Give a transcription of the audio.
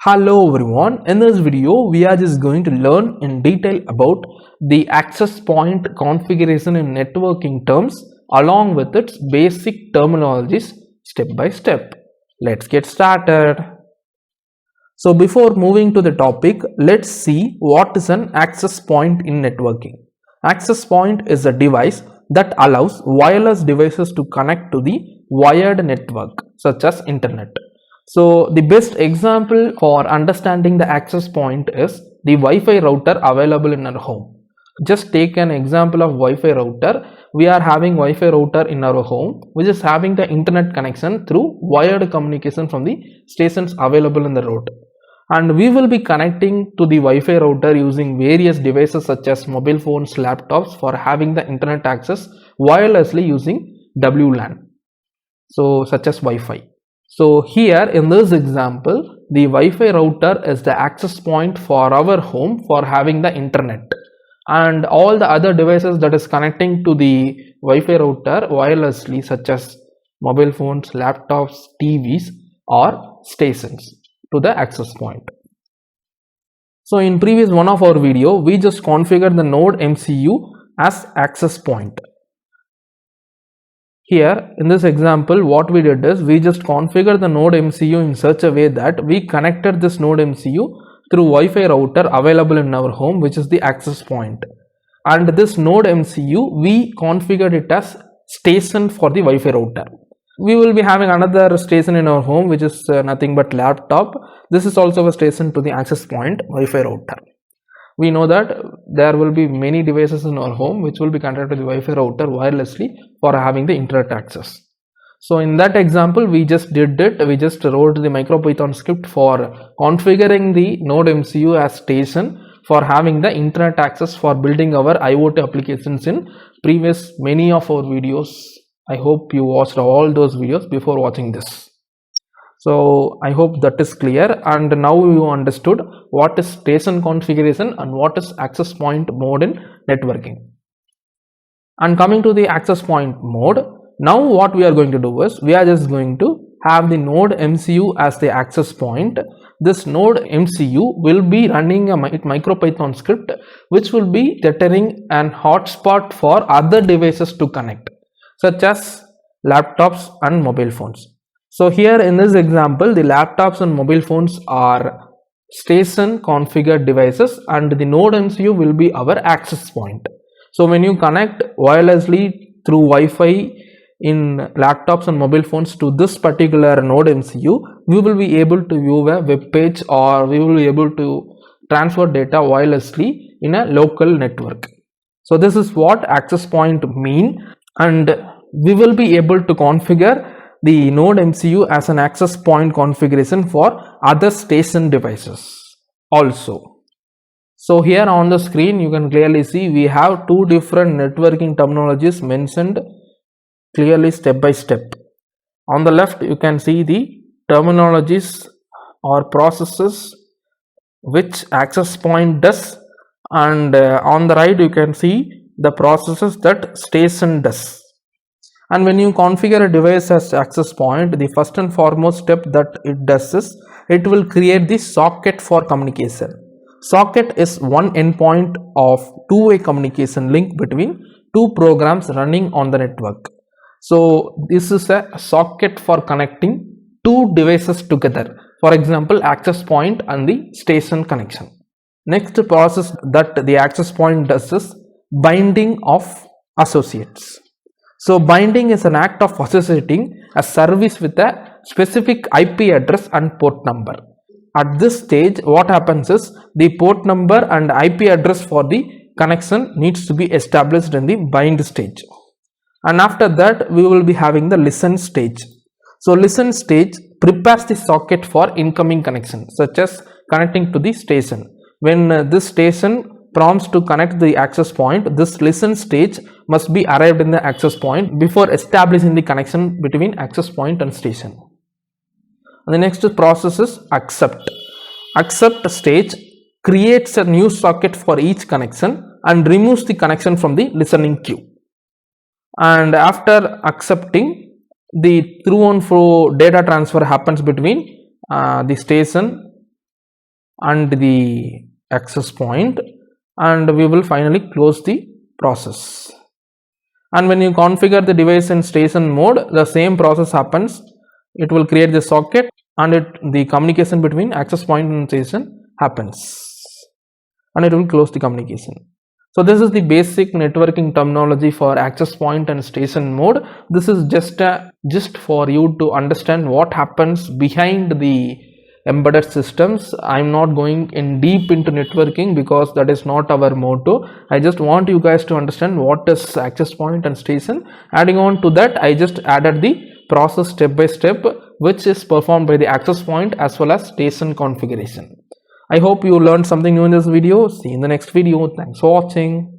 Hello everyone, in this video we are just going to learn in detail about the access point configuration in networking terms along with its basic terminologies step by step. Let's get started. So before moving to the topic, let's see what is an access point in networking. Access point is a device that allows wireless devices to connect to the wired network such as internet. So the best example for understanding the access point is the Wi-Fi router available in our home. Just take an example of Wi-Fi router. We are having Wi-Fi router in our home which is having the internet connection through wired communication from the stations available in the road. And we will be connecting to the Wi-Fi router using various devices such as mobile phones, laptops for having the internet access wirelessly using WLAN. So such as Wi-Fi. So here in this example, the Wi-Fi router is the access point for our home for having the internet, and all the other devices that is connecting to the Wi-Fi router wirelessly such as mobile phones, laptops, TVs or stations to the access point. So in previous one of our video, we just configured the node MCU as access point. Here in this example, what we did is we just configured the node MCU in such a way that we connected this node MCU through Wi-Fi router available in our home, which is the access point. And this node MCU, we configured it as station for the Wi-Fi router. We will be having another station in our home which is nothing but laptop. This is also a station to the access point Wi-Fi router. We know that there will be many devices in our home which will be connected to the Wi-Fi router wirelessly for having the internet access. So in that example, we just did it. We just wrote the MicroPython script for configuring the node MCU as station for having the internet access for building our IoT applications in previous many of our videos. I hope you watched all those videos before watching this. So I hope that is clear, and now you understood what is station configuration and what is access point mode in networking. And coming to the access point mode, now what we are going to do is we are just going to have the node MCU as the access point. This node MCU will be running a MicroPython script which will be tethering an hotspot for other devices to connect, such as laptops and mobile phones. So here in this example, the laptops and mobile phones are station configured devices and the node MCU will be our access point. So when you connect wirelessly through Wi-Fi in laptops and mobile phones to this particular node MCU, we will be able to view a web page or we will be able to transfer data wirelessly in a local network. So this is what access point mean, and we will be able to configure the node MCU as an access point configuration for other station devices also. So here on the screen you can clearly see we have two different networking terminologies mentioned clearly step by step. On the left you can see the terminologies or processes which access point does, and on the right you can see the processes that station does. And when you configure a device as access point, the first and foremost step that it does is it will create the socket for communication. Socket is one endpoint of two-way communication link between two programs running on the network. So this is a socket for connecting two devices together. For example, access point and the station connection. Next process that the access point does is binding of associates. So binding is an act of associating a service with a specific IP address and port number. At this stage, what happens is the port number and IP address for the connection needs to be established in the bind stage. And after that, we will be having the listen stage. So listen stage prepares the socket for incoming connection, such as connecting to the station. When this station prompts to connect the access point, this listen stage must be arrived in the access point before establishing the connection between access point and station. And the next process is accept. Accept stage creates a new socket for each connection and removes the connection from the listening queue. And after accepting, the through and fro data transfer happens between the station and the access point, and we will finally close the process. And when you configure the device in station mode, the same process happens. It will create the socket, and the communication between access point and station happens, and it will close the communication. So this is the basic networking terminology for access point and station mode. This is just for you to understand what happens behind the embedded systems. I'm not going in deep into networking because that is not our motto. I just want you guys to understand what is access point and station. Adding on to that, I just added the process step by step, which is performed by the access point as well as station configuration. I hope you learned something new in this video. See you in the next video. Thanks for watching.